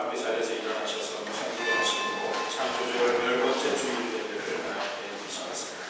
아버지 자리에서 일어나셔서 무상기도 하시고 창조절 10번째 주일 예배를 함께 드시겠습니다.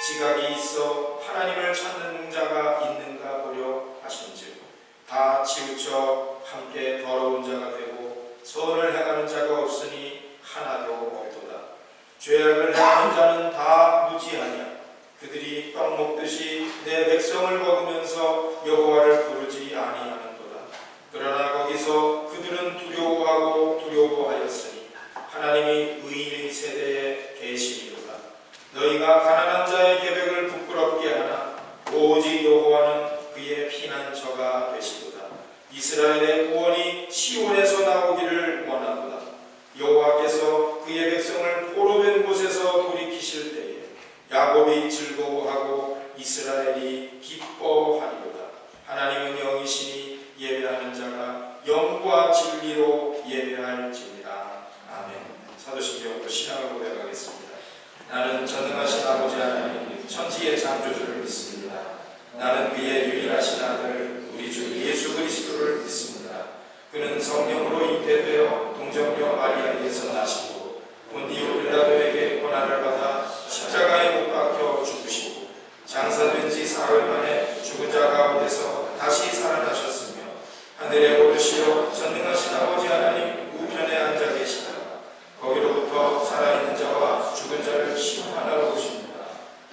지각이 있어 하나님을 찾는 자가 있는가 보려 하신즉 다 치우쳐 함께 더러운 자가 되고 선을 행하는 자가 없으니 하나도 없도다. 죄악을 행하는 자는 다 무지하냐. 그들이 떡 먹듯이 내 백성을 먹으면서 여호와를 부르지 아니하는도다. 그러나 거기서 그들은 두려워하고 두려워하였으니 하나님이 의인의 세대에 계시리로다. 너희가 가난한 자의 계백을 부끄럽게 하나 오직 여호와는 그의 피난처가 되시도다. 이스라엘의 구원이 시온에서 나오기를 원하도다. 여호와께서 그의 백성을 포로된 곳에서 돌이키실 때에 야곱이 즐거워하고 이스라엘이 기뻐하리로다. 하나님은 영이시니 예배하는 자가 영과 진리로 예배할지니라. 아멘. 사도신경으로 신앙을 고백하겠습니다. 나는 전능하신 아버지 하나님 천지의 창조주를 믿습니다. 나는 그의 유일하신 아들 우리 주 예수 그리스도를 믿습니다. 그는 성령으로 잉태되어 동정녀 마리아에게서 나시고 본디오 빌라도에게 고난을 받아 십자가에 못 박혀 죽으시고 장사된 지 사흘 만에 죽은 자 가운데서 다시 살아나셨으며 하늘에 오르시어 전능하신 아버지 하나님 우편에 앉아 계시다가 거기로부터 살아있는 자와 죽은 자를 심판하러 오십니다.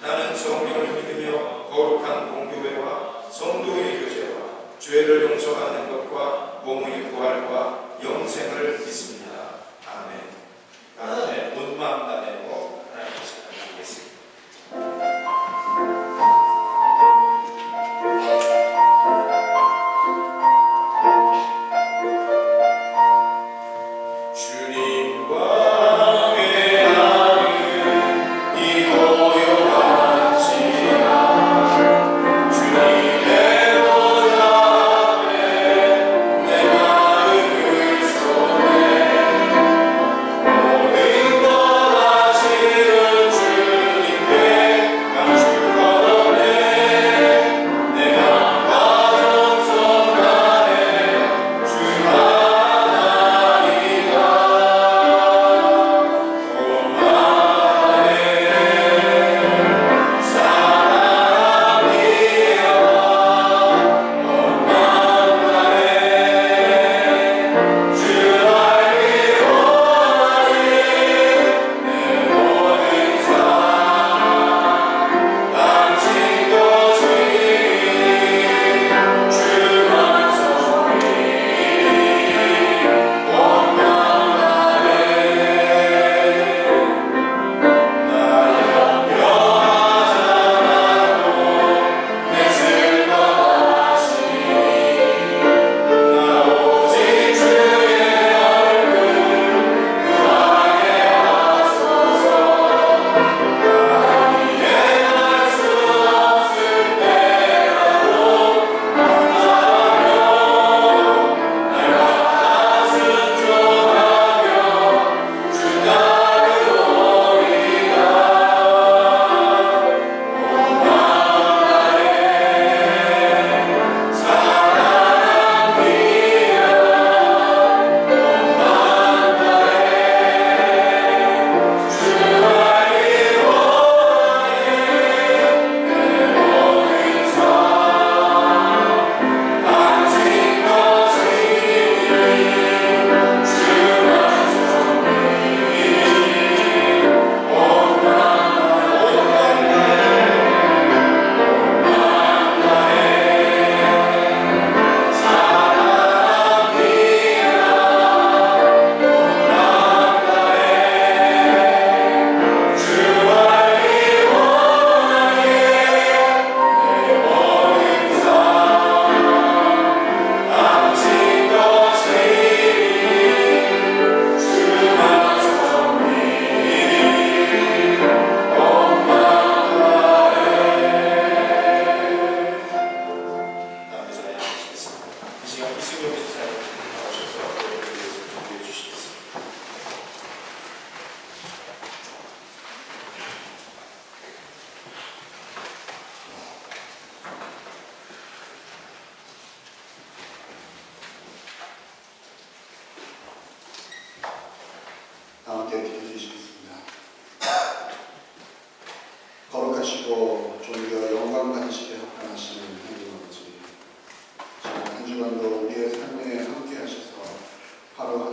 나는 성령을 믿으며 거룩한 공교회와 성도의 교제와 죄를 용서받는 것과 몸의 부활과 영생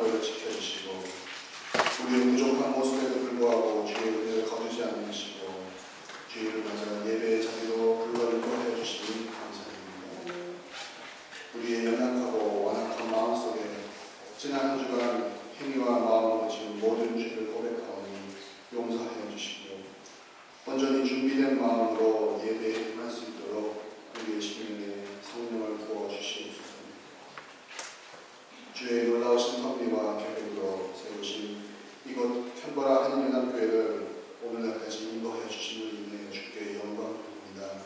사고를 지켜주시고 우리의 부족한 모습에도 불구하고 주의 은혜를 거두지 않으시고 주의를 맞아 예배의 자리로 불러 인도하여 주시니 감사드립니다. 우리의 연약하고 완악한 마음속에 지난 한 주간 행위와 마음으로 지은 모든 죄를 고백하오니 용서하여 주시고 온전히 준비된 마음으로 예배에 임할 수 있도록 우리의 심령에 성령을 부어 주시옵소서. 주의 놀라우신 섭리와 계획으로 세우신 이곳 캔버라 한인연합교회를 오늘날까지 인도하여 주심을 인해 주께 영광을 드립니다.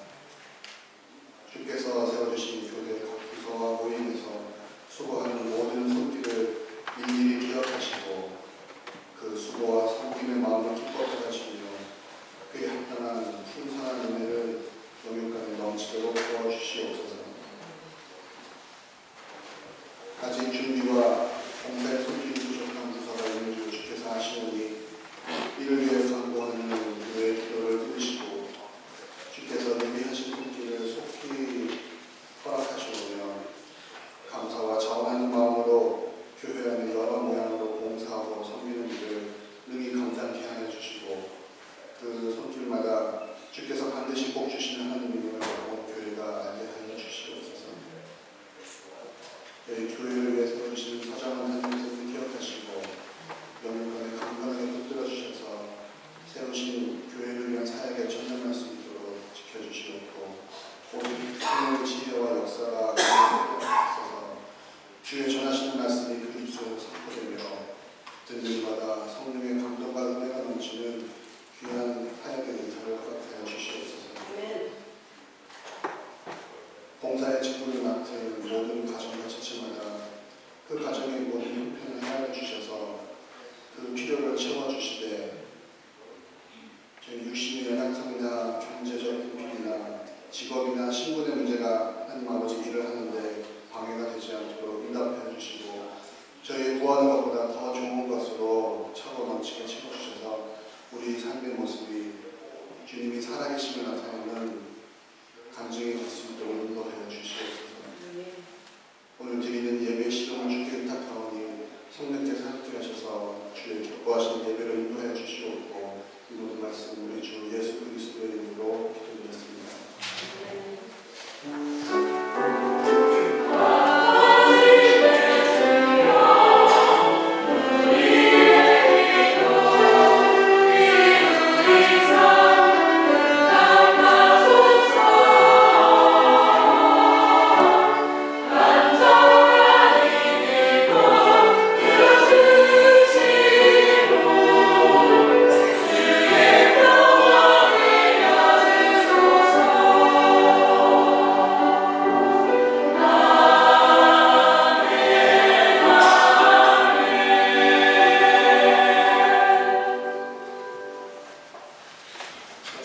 주께서 세워주신 교회 각 부서와 모임에서 수고하는 모든 손길을 일일이 기억하시고 그 수고와 섬김의 마음을 기뻐하게 하시며 그에 합당한 풍성한 은혜를 영육간에 넘치도록 도와주시옵소서. 아직 준비와 봉사의 손길이 부족한 부서가 있는 줄 주께서 아시오니 이를 위해 간구하는 교회의 기도를 들으시고 주께서 예비하신 손길을 속히 허락하시오며 감사와 자원하는 마음으로 교회 안에 여러 모양으로 봉사하고 섬기는 일을 능히 감당케 하여 주시고 그 손길마다 주께서 반드시 복 주시는 하나님임을 온 교회가 알게 하여 주시옵소서. 저희 교회를 위해 세워주시는 서장한 하나님께서 기억하시고 영육간에 강건하게 붙들어 주셔서 세우신 교회를 위한 사역에 전념할 수 있도록 지켜주시옵고 오직 하나님의 지혜와 역사가 있어서 주의 전하시는 말씀이 그 입술에서 선포되며 듣는 이마다 성령의 감동과 은혜가 넘치는 귀한 사역의 은사를 허락하여 주시옵소서. 봉사의 직분을 맡은 모든 가정과 지체마다 그 가정의 모든 형편을 헤아려 주셔서 그 필요를 채워주시되 저희 육신의 연약함이나 경제적 필요나 직업이나 신분의 문제가 하나님 아버지 일을 하는데 방해가 되지 않도록 응답해 주시고 저희 구하는 것보다 더 좋은 것으로 차고 넘치게 채워주셔서 우리 삶의 모습이 주님이 살아계심을 나타내는 간증이 될 수 있도록 인도하여 주시옵소서. 오늘 드리는 예배 시간을 주께 의탁하오니 성령께서 함께하셔서 주의 기뻐하시는 예배로 인도하여 주시옵고 이 모든 말씀 우리 주 예수 그리스도의 이름으로 기도드렸습니다.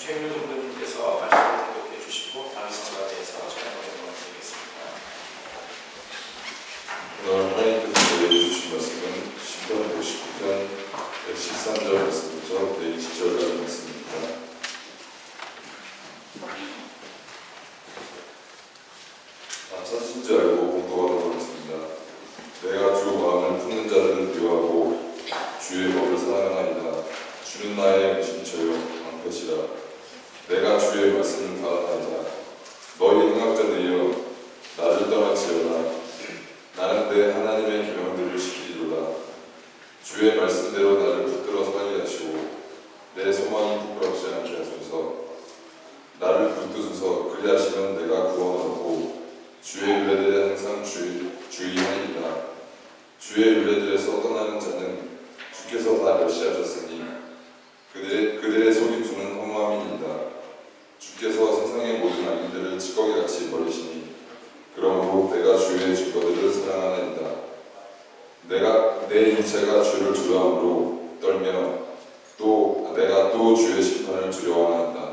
최민호 전도님께서 말씀을 대독해 주시고 다음 성가대에서 찬양을 드리겠습니다. 오늘 하나님께서 저에게 주신 말씀은 시편 59편 113절 말씀부터 120절까지 말씀입니다. 찾으신 줄 알고 공부하도록 하겠습니다. 내가 주 마음을 품는 자들은 미워하고 주의 법을 사랑하나이다. 주는 나의 무심처요 방패시라. 내가 주의 말씀을 바라나이다. 너희 행악자들이여 나를 떠날지어다. 나는 내 하나님의 계명들을 지키리로다. 주의 말씀대로 나를 붙들어 살게 하시고 내 소망이 부끄럽지 않게 하소서. 나를 붙드소서. 그리하시면 내가 구원하고 주의 윤례들에 항상 주의하리이다. 주의 윤례들에서 떠나는 자는 주께서 다 멸시하셨으니 그들의 속임수는 허무함이니이다. 주께서 세상의 모든 악인들을 찌꺼기같이 버리시니 그러므로 내가 주의 증거들을 사랑하나이다. 내 인체가 주를 두려움으로 떨며 내가 또 주의 심판을 두려워하나이다.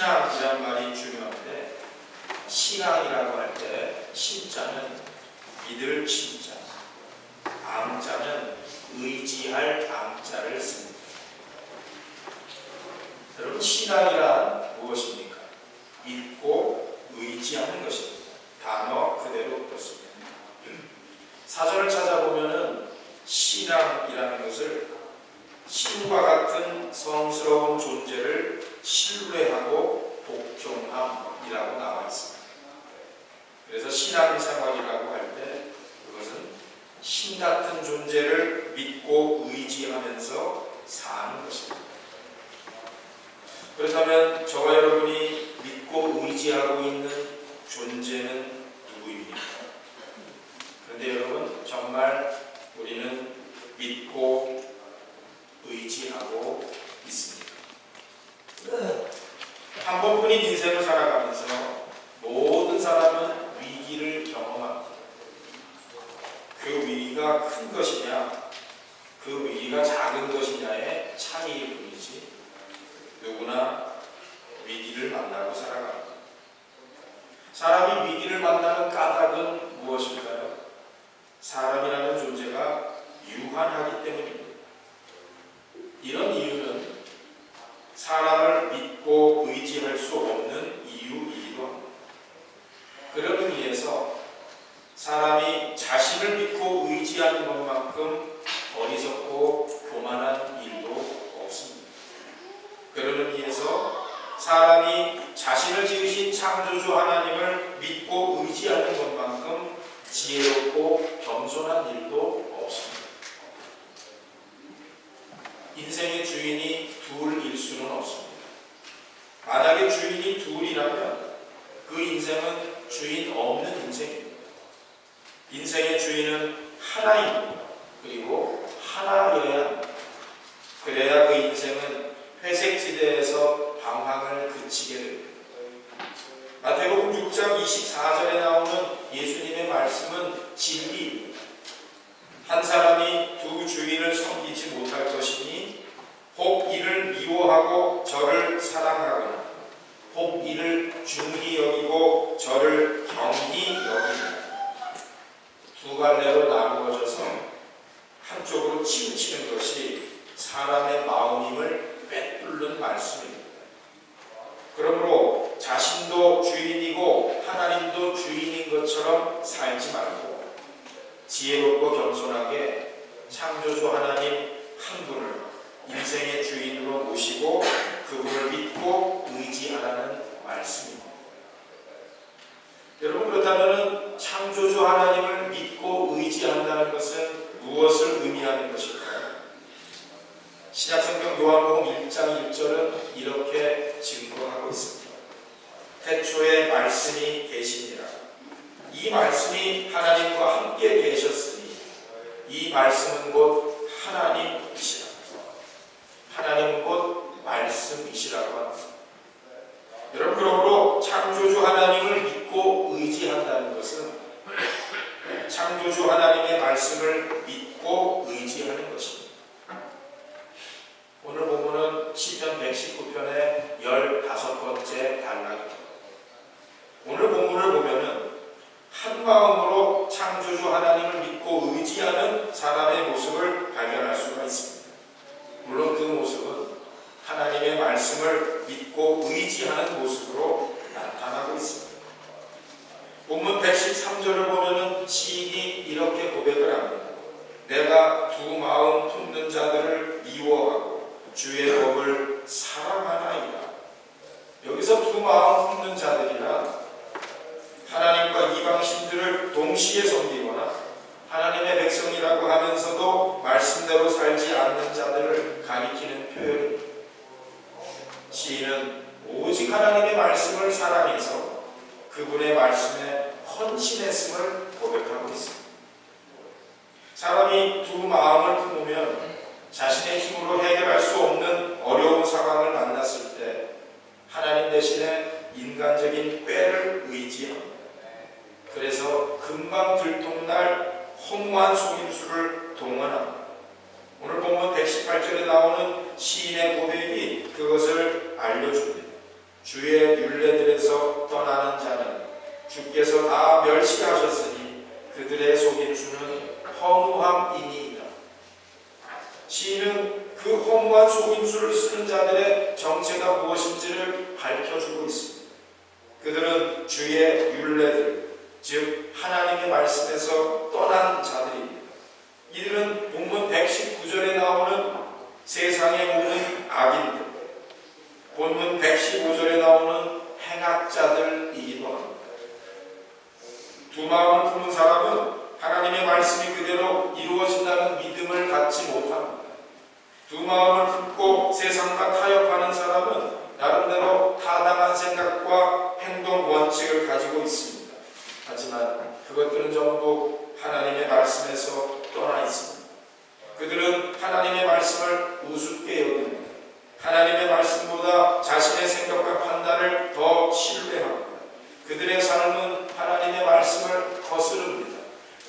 신앙이란 말이 중요한데, 신앙이라고 할 때 신자는 믿을 신자, 앙자는 의지할 앙자를 씁니다. 여러분, 신앙이란 무엇입니까? 믿고 의지하는 것입니다. 단어 그대로 그렇습니다. 사전을 찾아보면은 신앙이라는 것을 신과 같은 성스러운 존재를 신뢰하고 복종함이라고 나와 있습니다. 그래서 신앙생활이라고 할 때 그것은 신 같은 존재를 믿고 의지하면서 사는 것입니다. 그렇다면 저와 여러분이 믿고 의지하고 있는 존재는 누구입니까? 그런데 여러분, 정말 우리는 믿고 의지하고 있습니다. 한 번뿐인 인생을 살아가면서 모든 사람은 위기를 경험합니다. 그 위기가 큰 것이냐, 그 위기가 작은 것이냐의 차이일 뿐이지 누구나 위기를 만나고 살아갑니다. 사람이 위기를 만나는 까닭은 무엇일까요? 사람이라는 존재가 유한하기 때문입니다. 이런 이유는 사람을 믿고 의지할 수 없는 이유이기도 합니다. 그런 의미에서 사람이 자신을 믿고 의지하는 것만큼 어리석고 교만한 일도 없습니다. 그런 의미에서 사람이 자신을 지으신 창조주 하나님을 믿고 의지하는 것만큼 지혜롭고 겸손한 일도 없습니다. 인생의 주인이 둘일 수는 없습니다. 만약에 주인이 둘이라면 그 인생은 주인 없는 인생입니다. 인생의 주인은 하나입니다. 그리고 하나여야 합니다. 그래야 그 인생은 회색지대에서 방황을 그치게 됩니다. 마태복음 6장 24절에 나오는 예수님의 말씀은 진리입니다. 한 사람이 두 주인을 섬기지 못할 것이니 혹 이를 미워하고 저를 사랑하거나 혹 이를 중히 여기고 저를 경히 여기고 두 갈래로 나누어져서 한쪽으로 치우치는 것이 사람의 마음임을 꿰뚫는 말씀입니다. 그러므로 자신도 주인이고 하나님도 주인인 것처럼 살지 말고 지혜롭고 겸손하게 창조주 하나님 한 분을 인생의 주인으로 모시고 그분을 믿고 의지하라는 말씀입니다. 여러분, 그렇다면 창조주 하나님을 믿고 의지한다는 것은 무엇을 의미하는 것일까요? 신약성경 요한복음 1장 1절은 이렇게 증거하고 있습니다. 태초에 말씀이 계시니라. 이 말씀이 하나님과 함께 계셨으니 이 말씀은 곧 하나님이시라. 하나님은 곧 말씀이시라고 합니다. 여러분, 그러므로 창조주 하나님을 믿고 의지한다는 것은 창조주 하나님의 말씀을 믿고 의지하는 것입니다. 오늘 본문은 시편 119편의 15번째 단락입니다. 오늘 본문을 보면은 한 마음으로 창조주 하나님을 믿고 의지하는 사람의 모습을 발견할 수가 있습니다. 물론 그 모습은 하나님의 말씀을 믿고 의지하는 모습으로 나타나고 있습니다. 본문 113절을 보면은 시인이 이렇게 고백을 합니다. 내가 두 마음 품는 자들을 미워하고 주의 법을 사랑하나이다. 여기서 두 마음 품는 자들이란 하나님과 이방신들을 동시에 섬기거나 하나님의 백성이라고 하면서도 말씀대로 살지 않는 자들을 가리키는 표현입니다. 시인은 오직 하나님의 말씀을 사랑해서 그분의 말씀에 헌신했음을 고백하고 있습니다. 사람이 두 마음을 품으면 자신의 힘으로 해결할 수 없는 어려운 상황을 만났을 때 하나님 대신에 인간적인 꾀를 의지합니다. 그래서 금방 들통날 허무한 속임수를 동원합니다. 오늘 본문 118절에 나오는 시인의 고백이 그것을 알려줍니다. 주의 율례들에서 떠나는 자는 주께서 다 멸시하셨으니 그들의 속임수는 허무함이니이다. 시인은 그 허무한 속임수를 쓰는 자들의 정체가 무엇인지를 밝혀주고 있습니다. 그들은 주의 율례들, 즉 하나님의 말씀에서 떠난 자들입니다. 이들은 본문 119절에 나오는 세상의 모든 악인들, 본문 115절에 나오는 행악자들이기도 합니다. 두 마음을 품은 사람은 하나님의 말씀이 그대로 이루어진다는 믿음을 갖지 못합니다. 두 마음을 품고 세상과 타협하는 사람은 나름대로 타당한 생각과 행동 원칙을 가지고 있습니다. 하지만 그것들은 전부 하나님의 말씀에서 떠나 있습니다. 그들은 하나님의 말씀을 우습게 여깁니다. 하나님의 말씀보다 자신의 생각과 판단을 더 신뢰합니다. 그들의 삶은 하나님의 말씀을 거스릅니다.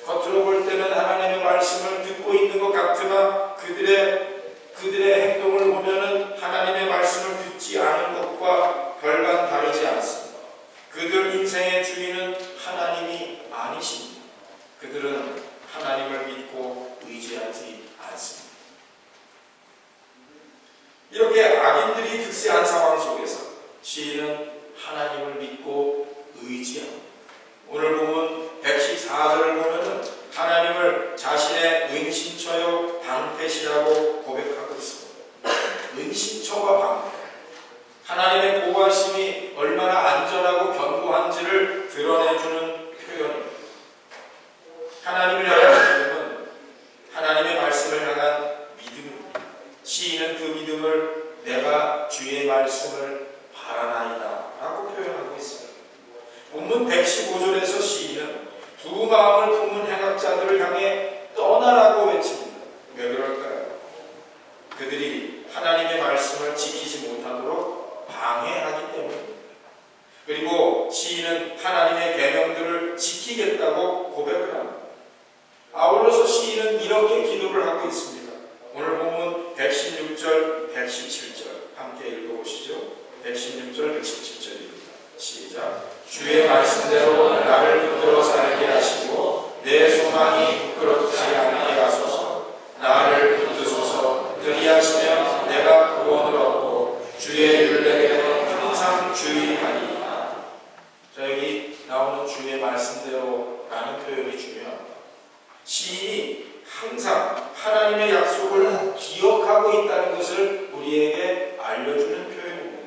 겉으로 볼 때는 하나님의 말씀을 듣고 있는 것 같으나 그들의 행동을 보면은 하나님의 말씀을 듣지 않은 것과 별반 다르지 않습니다. 그들 인생의 주인은 하나님이 아니십니다. 그들은 하나님을 믿고 의지하지 않습니다. 이렇게 악인들이 득세한 상황 속에서 시인은 하나님을 믿고 의지합니다. 오늘 보면 114절을 보면은 하나님을 자신의 은신처요 방패시라고 고백하고 있습니다. 은신처와 방패, 하나님의 보호하심이 얼마나 안전하고 견고한지를 드러내주는 표현입니다. 하나님을 향한 믿음은 하나님의 말씀을 향한 믿음입니다. 시인은 그 믿음을 내가 주의 말씀을 바라나이다 라고 표현하고 있습니다. 본문 115절에서 시인은 두 마음을 품은 행악자들을 향해 떠나라고 외칩니다. 왜 그럴까요? 그들이 하나님의 말씀을 지키지 못하도록 방해하기 때문입니다. 그리고 시인은 하나님의 계명들을 지키겠다고 고백을 합니다. 아울러서 시인은 이렇게 기도를 하고 있습니다. 오늘 본문 116절, 117절 함께 읽어보시죠. 116절, 117절입니다. 시작. 주의 말씀대로 나를 붙들어 살게 하시고 내 소망이 부끄럽지 않게 하소서. 나를 붙드소서. 그리하시면 내가 구원을 얻고 주의 율례에는 항상 주의하리이다. 자, 여기 나오는 주의 말씀대로 라는 표현이 중요합니다. 시인이 항상 하나님의 약속을 기억하고 있다는 것을 우리에게 알려주는 표현입니다.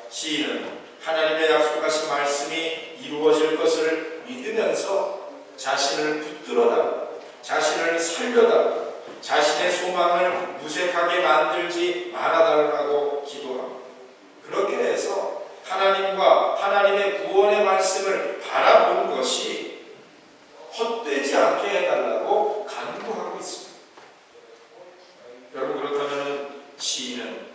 시인은 하나님의 약속하신 말씀이 이루어질 것을 믿으면서 자신을 붙들어달라, 자신을 살려달라, 자신의 소망을 무색하게 만들지 말아달라고 기도합니다. 그렇게 해서 하나님과 하나님의 구원의 말씀을 바라보는 것이 헛되지 않게 해달라고 간구하고 있습니다. 여러분, 그렇다면 시인은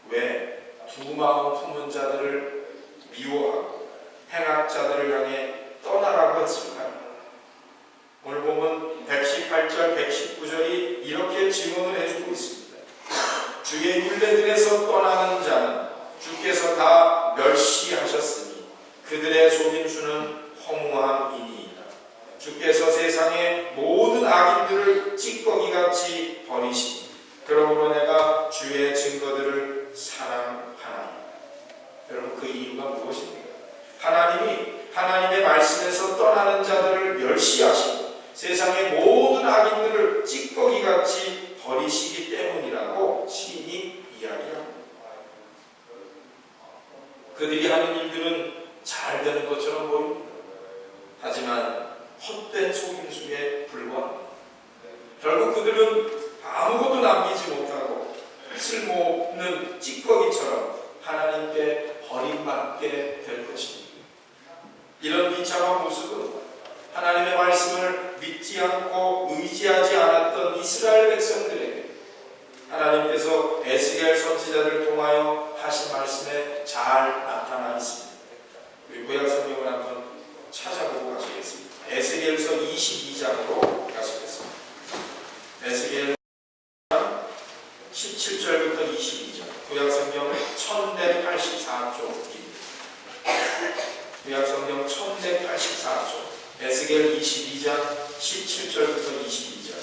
왜 두 마음 품은 자들을 미워하고 행악자들을 향해 떠나라고 했을까요? 오늘 보면 118절, 119절이 이렇게 증언을 해주고 있습니다. 주의 율례들에서 떠나는 자는 주께서 다 멸시하셨으니 그들의 속임수는 허무함이니이다. 주께서 세상의 모든 악인들을 찌꺼기같이 버리시니 그러므로 내가 주의 증거들을 사랑하나이다. 여러분, 그 이유가 무엇입니까? 하나님이 하나님의 말씀에서 떠나는 자들을 멸시하시고 세상의 모든 악인들을 찌꺼기같이 버리시기 때문이라고 시인이 이야기합니다. 그들이 하는 일들은 잘 되는 것처럼 보입니다. 하지만 헛된 속임수에 불과합니다. 결국 그들은 아무것도 남기지 못하고 쓸모없는 찌꺼기처럼 하나님께 버림받게 될 것입니다. 이런 비참한 모습은 하나님의 말씀을 믿지 않고 의지하지 않았던 이스라엘 백성들에게 하나님께서 에스겔 선지자를 통하여 하신 말씀에 잘 나타나 있습니다. 우리 구약 성경을 한번 찾아보고 가시겠습니다. 에스겔서 22장으로 가시겠습니다. 에스겔 17절부터 22절, 구약 성경 1184쪽입니다. 에스겔 22장 17절부터 22절.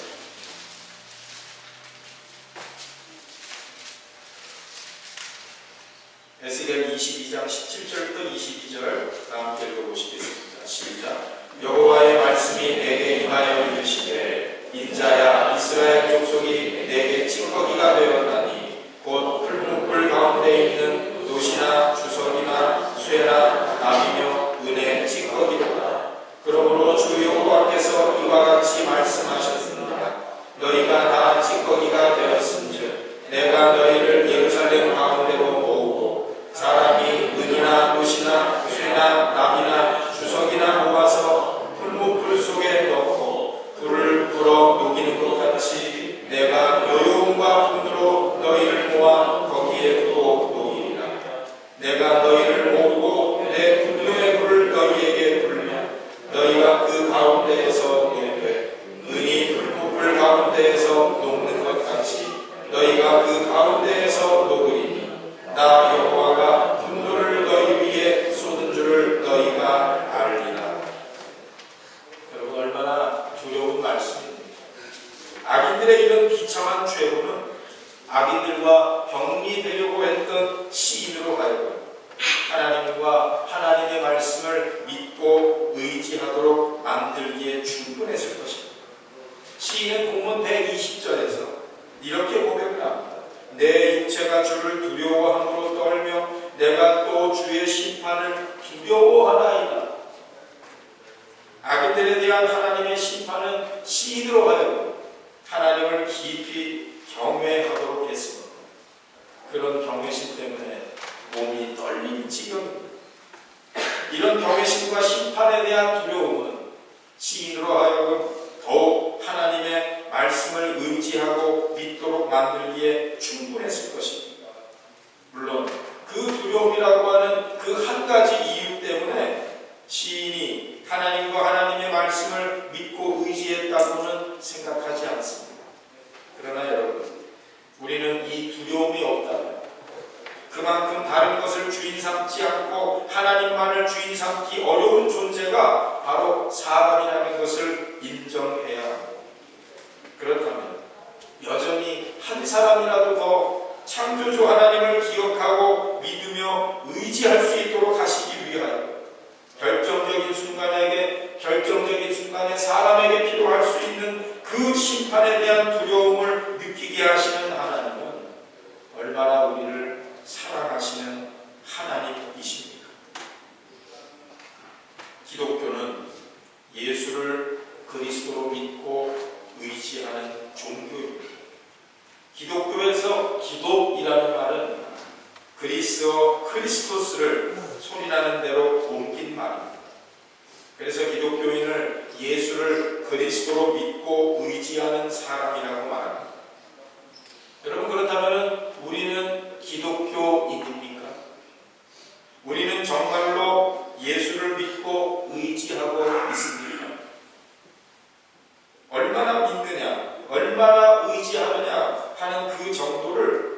에스겔 22장 17절부터 22절 함께 읽어보시겠습니다. 시작. 여호와의 말씀이 내게 임하여 이르시되 인자야, 이스라엘 족속이 내게 찌꺼기가 되었나니 곧 풀무불 가운데 있는 노시나 주석이나 쇠나 나비며 은의 찌꺼기로다. 그러므로 주 여호와께서 이와 같이 말씀하셨습니다. 너희가 다 찌꺼기가 되었은즉 내가 너희를 예루살렘 가운데로 모으고 사람이 은이나 노시나 쇠나 나비나 주석이나 모아서 풀무불 속에 넣고 불을 불어 녹이는 것 같이 내가 여여움과 분으로 너희를 모아 거기에 두고 녹이리라. 내가 너희를 모으고 내 분노의 불을 너희에게 불면 너희가 그 가운데에서 녹되 은이 풀무불 가운데에서 녹는 것 같이 너희가 그 가운데에서 녹으리니 나 여호와가 분노를 너희 위에 쏟은 줄을 너희가 알리라. 여러분, 얼마나 두려운 말씀입니다. 악인들의 이런 비참한 죄로는 악인들과 병리되려고 했던 시인으로 하여금 하나님과 하나님의 말씀을 믿고 의지하도록 만들기에 충분했을 것입니다. 시인은 본문 120절에서 이렇게 고백을 합니다. 내 육체가 주를 두려워함으로 떨며 내가 또 주의 심판을 두려워하나이다. 악인들에 대한 하나님의 심판은 시인으로 하여금 하나님을 깊이 경외하도록 했습니다. 그런 경외심 때문에 몸이 떨리는 지경입니다. 이런 경외심과 심판에 대한 두려움은 시인으로 하여금 더욱 하나님의 말씀을 의지하고 믿도록 만들기에 충분했을 것입니다. 물론 그 두려움이라고 하는 그 한 가지 이유 때문에 시인이 하나님과 하나님의 말씀을 믿고 의지했다고는 생각하지 않습니다. 그러나 여러분, 우리는 이 두려움이 없다면 그만큼 다른 것을 주인 삼지 않고 하나님만을 주인 삼기 어려운 존재가 바로 사람이라는 것을 인정해야 합니다. 그렇다면 여전히 한 사람이라도 더 창조주 하나님을 기억하고 믿으며 의지할 수 있도록 하시기 위하여 결정적인 순간에 사람에게 필요할 수 있는 그 심판에 대한 두려움을 느끼게 하시는 하나님은 얼마나 우리를 사랑하시는 하나님이십니까? 기독교는 예수를 그리스도로 믿고 의지하는 종교입니다. 기독교에서 기독이라는 말은 그리스어 크리스토스를 소리나는 대로 옮긴 말입니다. 그래서 기독교인을 예수를 그리스도로 믿고 의지하는 사람이라고 말합니다. 여러분, 그렇다면 우리는 기독교인입니까? 우리는 정말로 예수를 믿고 의지하고 있습니까? 얼마나 믿느냐, 얼마나 의지하느냐 하는 그 정도를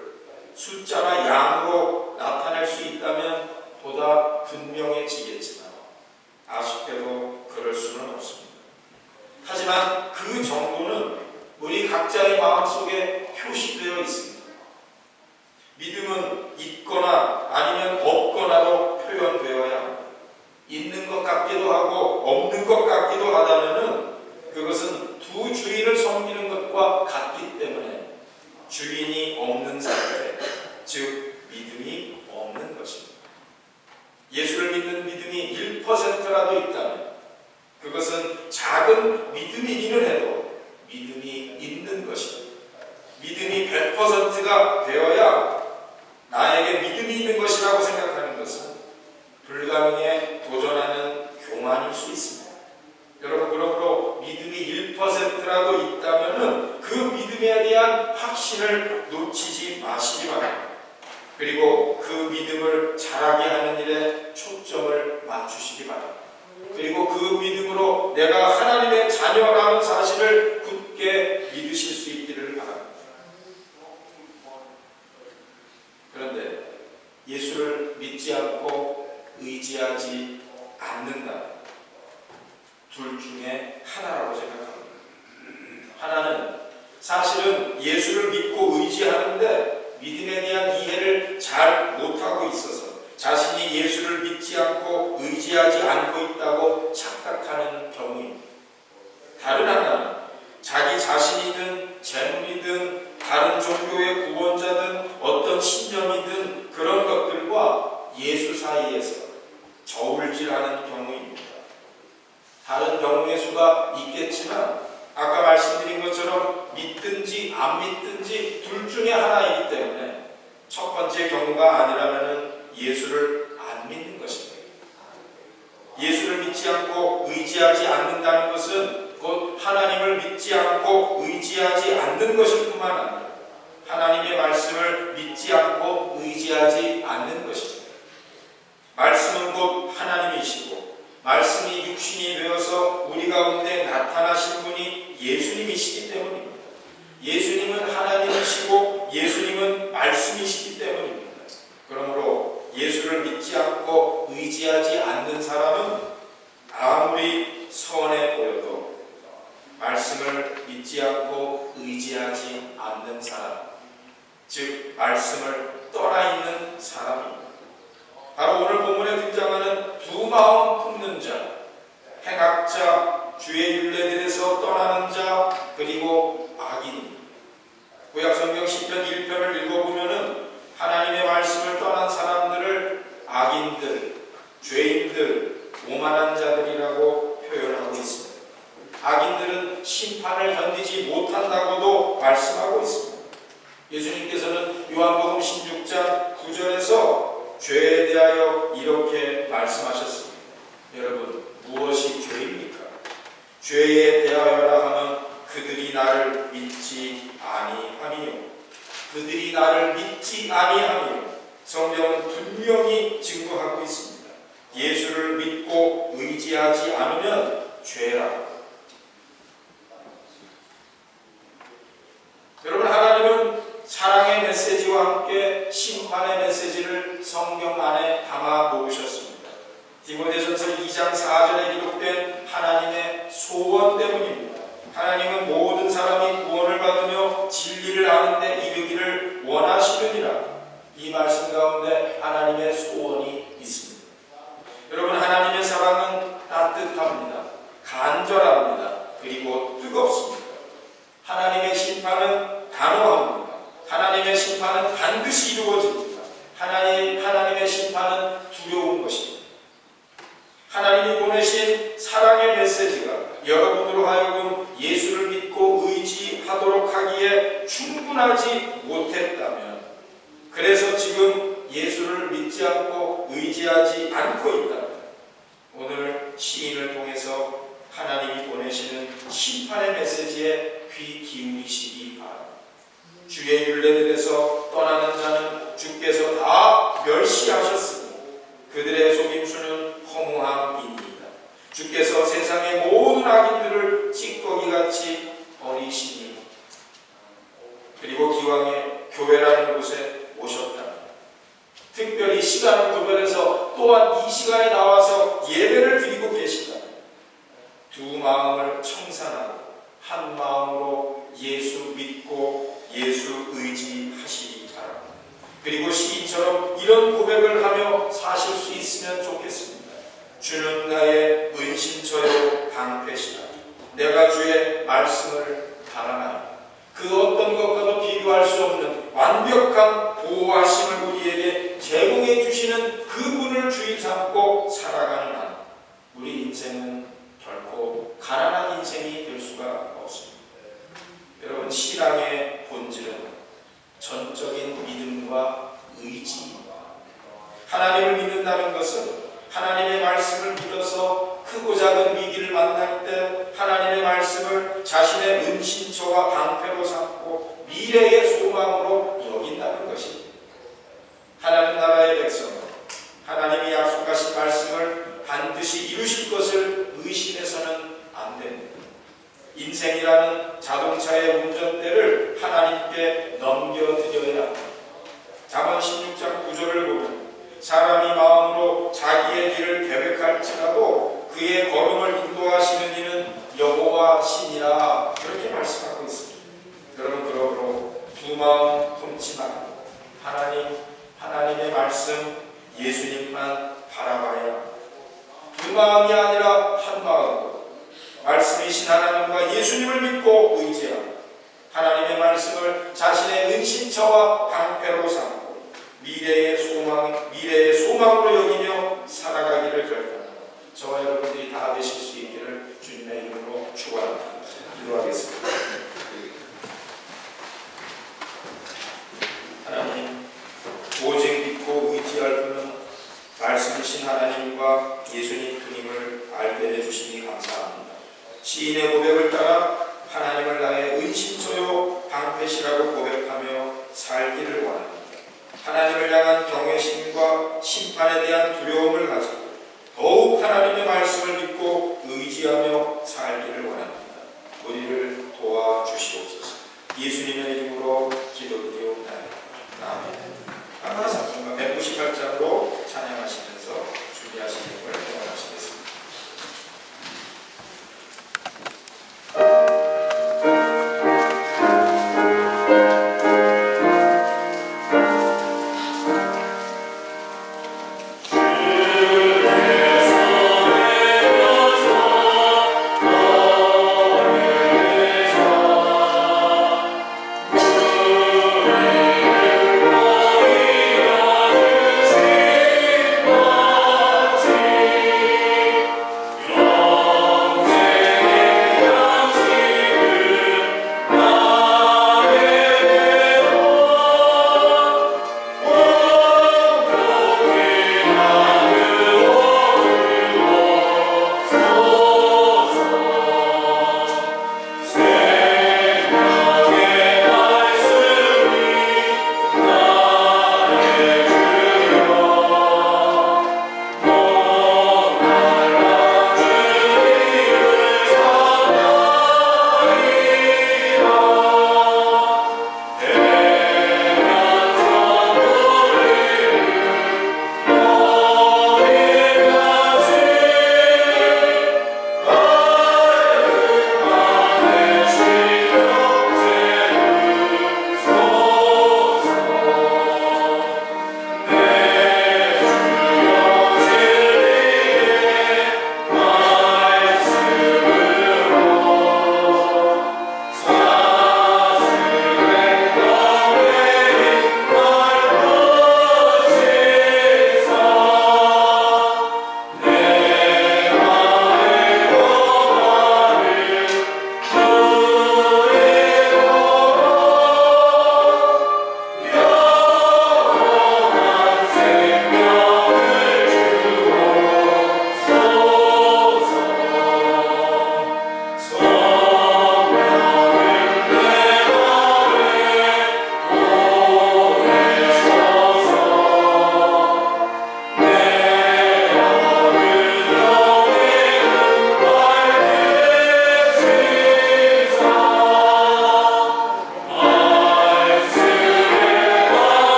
숫자나 양으로 나타낼 수 있다면 보다 분명해지겠지만 아쉽게도 그럴 수는 없습니다. 하지만 그 정도는 우리 각자의 마음속에 표시되어 있습니다. 믿음은 있거나 아니면 없거나로 표현되어야 합니다. 있는 것 같기도 하고 없는 것 같기도 하다면은 그것은 두 주인을 섬기는 것과 같기 때문에 주인이 없는 상태, 즉 믿음이 없는 것입니다. 예수를 믿는 믿음이 1%라도 있다면 그것은 작은 믿음이기는 해도 믿음이 있는 것입니다. 믿음이 100%가 되어야 나에게 믿음이 있는 것이라고 생각하는 것은 불가능에 도전하는 교만일 수 있습니다. 여러분, 그러므로 믿음이 1%라도 있다면 그 믿음에 대한 확신을 놓치지 마시기 바랍니다. 그리고 그 믿음을 자라게 하는 일에 초점을 맞추시기 바랍니다. 그리고 그 믿음으로 내가 하나님의 자녀라는 사실을 굳게 믿으실 수 있기를 바랍니다. 그런데 예수를 믿지 않고 의지하지 않는다. 둘 중에 하나라고 생각합니다. 하나는 사실은 예수를 믿고 의지하는데 믿음에 대한 이해를 잘 못하고 있어서 자신이 예수를 믿지 않고 의지하지 않고 있다고 착각하는 경우입니다. 다른 하나는 자기 자신이든 재물이든 다른 종교의 구원자든 어떤 신념이든 그런 것들과 예수 사이에서 저울질하는 경우입니다. 다른 경우의 수가 있겠지만 아까 말씀드린 것처럼 믿든지 안 믿든지 둘 중에 하나이기 때문에 첫 번째 경우가 아니라면 예수를 안 믿는 것입니다. 예수를 믿지 않고 의지하지 않는다는 것은 곧 하나님을 믿지 않고 의지하지 않는 것일 뿐만 아니라 하나님의 말씀을 믿지 않고 의지하지 않는 것입니다. 말씀은 곧 하나님이시고 말씀이 육신이 되어서 우리 가운데 나타나신 분이 예수님이시기 때문입니다. 예수님은 하나님이시고 예수님은 말씀이시기 때문입니다. 그러므로 예수를 믿지 않고 의지하지 않는 사람은 아무리 선해 보여도 말씀을 믿지 않고 의지하지 않는 사람, 즉 말씀을 떠나 있는 사람입니다. 바로 오늘 본문에 등장하는 두 마음 품는 자, 행악자, 주의 율례들에서 떠나는 자, 그리고 악인. 구약성경 시편 1편을 읽어보면은 하나님의 말씀을 떠난 사람들을 악인들, 죄인들, 오만한 자들이라고 표현하고 있습니다. 악인들은 심판을 견디지 못한다고도 말씀하고 있습니다. 예수님께서는 요한복음 16장 9절에서 죄에 대하여 이렇게 말씀하셨습니다. 여러분, 무엇이 죄입니까? 죄에 대하여라 하면 그들이 나를 믿지 아니하니요. 그들이 나를 믿지 아니하니요. 성경은 분명히 증거하고 있습니다. 예수를 믿고 의지하지 않으면 죄라. 여러분, 하나님은 사랑의 메시지와 함께 심판의 메시지를 성경 안에 담아 놓으셨습니다. 디모데전서 2장 4절에 기록된 하나님의 소원 때문입니다. 하나님은 모든 사람이 구원을 받으며 진리를 아는 데 이르기를 원하시느니라. 이 말씀 가운데 하나님의 소원이 있습니다. 여러분, 하나님의 사랑은 따뜻합니다. 간절합니다. 그리고 뜨겁습니다. 하나님의 심판은 단호합니다. 하나님의 심판은 반드시 이루어집니다. 하나님의 심판은 두려운 것입니다. 하나님이 보내신 사랑의 메시지가 여러분으로 하여금 예수를 믿고 의지하도록 하기에 충분하지 못했다면, 그래서 지금 예수를 믿지 않고 의지하지 않고 있다면, 오늘 시인을 통해서 하나님이 보내시는 심판의 메시지에 귀 기울이시기 바랍니다. 주의 율례들에서 떠나는 자는 주께서 다 멸시하셨으니 그들의 속임수는 허무함이니이다. 주께서 세상의 모든 악인들을 찌꺼기같이 버리시니. 그리고 기왕에 교회라는 곳에 오셨다. 특별히 시간을 구별해서 또한 이 시간에 나와서 예배를 드리고 계시다. 두 마음을 청산하고 한 마음으로 예수 믿고 예수 의지하시기 바랍니다. 그리고 시인처럼 이런 고백을 하며 사실 수 있으면 좋겠습니다. 주는 나의 은신처요 방패시라. 내가 주의 말씀을 바라나이다. 그 어떤 것과도 비교할 수 없는 완벽한 보호하심을 우리에게 제공해 주시는 그분을 주인 삼고 살아가는 한, 우리 인생은 결코 가난한 인생이 될 수가 없습니다. 여러분, 신앙의 본질은 전적인 믿음과 의지입니다. 하나님을 믿는다는 것은 하나님의 말씀을 믿어서 크고 작은 위기를 만날 때 하나님의 말씀을 자신의 은신처와 방패로 삼고 미래의 소망으로 여긴다는 것입니다. 하나님 나라의 백성은 하나님이 약속하신 말씀을 반드시 이루실 것을 의심해서는 안 됩니다. 인생이라는 자동차의 운전대를 하나님께 넘겨드려야 합니다. 잠언 16장 9절을 보면 사람이 마음으로 자기의 길을 계획할지라도 그의 걸음을 인도하시는 여호와 신이라 그렇게 말씀하고 있습니다. 여러분 그러므로 두 마음 품지 말고 하나님의 말씀 예수님만 바라봐야 두 마음이 아니라 한 마음으로 말씀이신 하나님과 예수님을 믿고 의지하고 하나님의 말씀을 자신의 은신처와 방패로 삼고 미래의 소망으로 여기며 살아가기를 결단하고 저와 여러분들이 다 되실 수 있기를 주님의 이름으로 축원합니다. 기도하겠습니다. 하나님, 오직 믿고 의지할 분은 말씀이신 하나님과 예수님 주님을 알게 해주시니 감사합니다. 시인의 고백을 따라 하나님을 나의 은신처요 방패시라고 고백하며 살기를 원합니다. 하나님을 향한 경외심과 심판에 대한 두려움을 가지고 더욱 하나님의 말씀을 믿고 의지하며 살기를 원합니다. 우리를 도와주시옵소서. 예수님의 이름으로 기도드리옵나이다. 아멘. 강대상승과 198장으로 찬양하시면서 준비하시는 걸 응원하시겠습니다.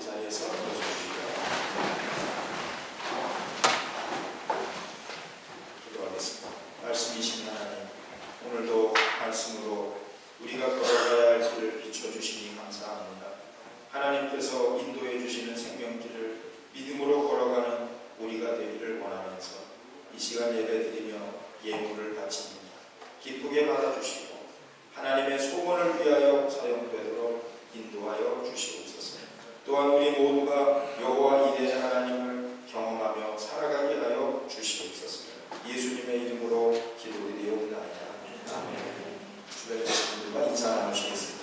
자리에서 앉아주시고요. 기도하겠습니다. 말씀이신 하나님, 오늘도 말씀으로 우리가 걸어가야 할 길을 비춰주시니 감사합니다. 하나님께서 인도해 주시는 생명길을 믿음으로 걸어가는 우리가 되기를 원하면서 이 시간 예배드리며 예물을 바칩니다. 기쁘게 받아주시고 하나님의 소원을 위하여 사용되도록 인도하여 주시옵소서. 또한 우리 모두가 여호와 이레 하나님을 예수님의 이름으로 기도드리옵나이다. 아멘. 주변에 계신 분들과 인사 나누시겠습니다.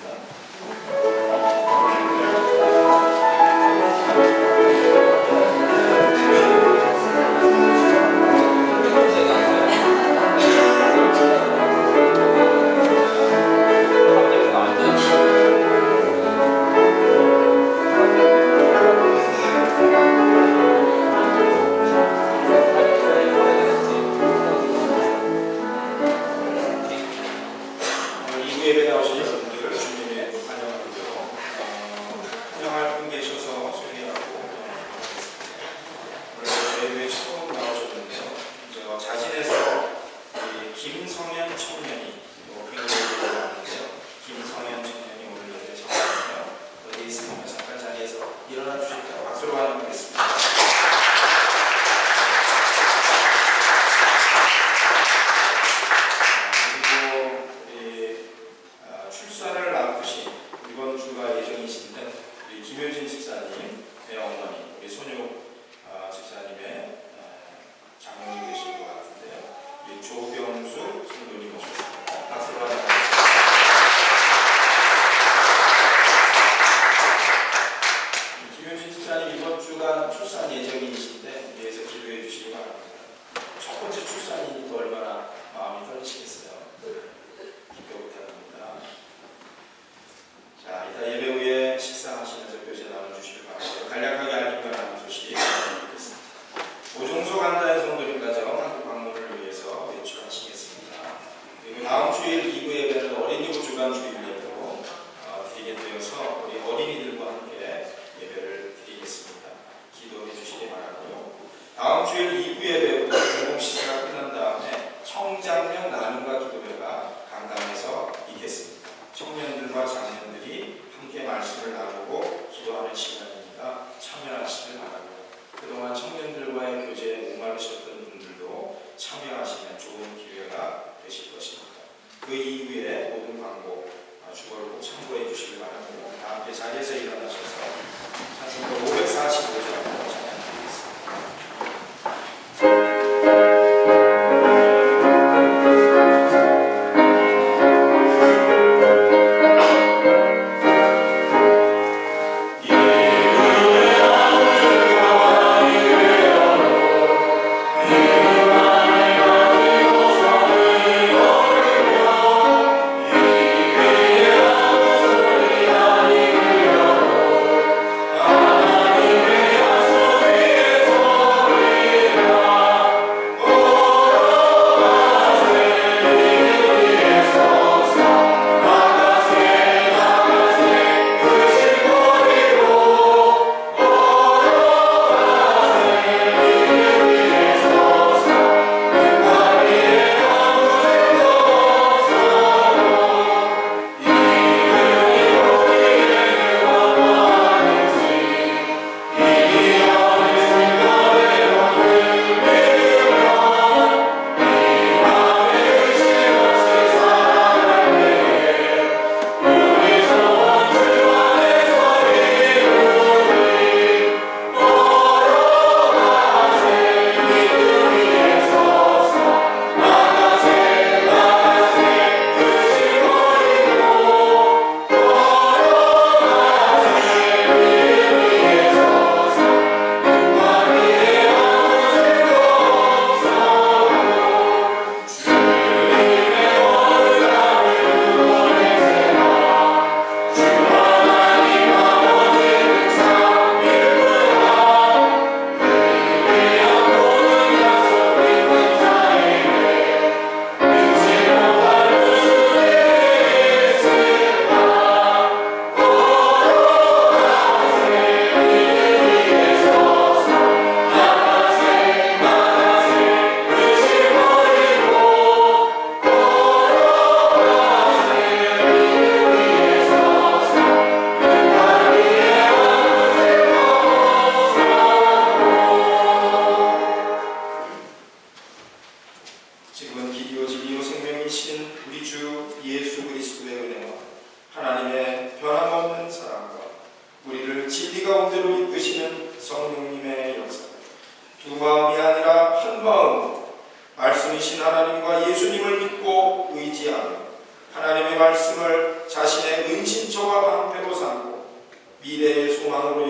예배 나오신 여러분들을 주님의 환영하고요. 환영할 분 계셔서 소개하고 오늘 예배에 처음 나오셨는데요. 저 자진해서 김성현 청년이 굉장히 나왔는데요. 김성현 청년이 오늘 예배 참여하며 어디 있습니까? 잠깐 자리에서 일어나 주실까요? 박수로 환영하겠습니다. 출산을 앞두신 이번 주가 예정이신데 우리 김효진 집사님의 어머니, 우리 손유 집사님의 장모님 되신 것 같은데요. 우리 조병수 신부님 오셨습니다. 박수로 하겠습니다. 김효진 집사님 이번 주가 출산 예정이신데 위해서 기도해 주시기 바랍니다. 첫 번째 출산이니까 얼마나 마음이 떨리시겠어요. 기도 부탁드립니다. 자, 이따 예배 후에 식사하시면서 교제 나눠주시길 바랍니다. 간략하게 알림과 나눈 소식 드리겠습니다. 오종소 간다의 성도님 가정 학교 방문을 위해서 외출하시겠습니다. 그리고 다음 주일 2부 예배는 어린이부 주간 주일 예배로 드리게 되어서 우리 어린이들과 함께 예배를 드리겠습니다. 기도해 주시기 바라고요. 다음 주일 2부 예배 후 공공 시사가 끝난 다음에 청장년 나눔과 기도회가 강당에서 있겠습니다. 청년들과 장년들이 함께 말씀을 나누고 기도하는 시간입니다. 참여하시길 바랍니다. 그동안 청년들과의 교제에 목마르셨던 분들도 참여하시면 좋은 기회가 되실 것입니다. 그 이후에 모든 광고 주거를 꼭 참고해 주시길 바라고요. 다 함께 자리에서 일어나셔서 찬송가 545장 찬양드리겠습니다. 두 마음이 아니라 한 마음 주신 하나님과 예수님을 믿고 의지하며 하나님의 말씀을 자신의 은신처와 방패로 삼고 미래의 소망으로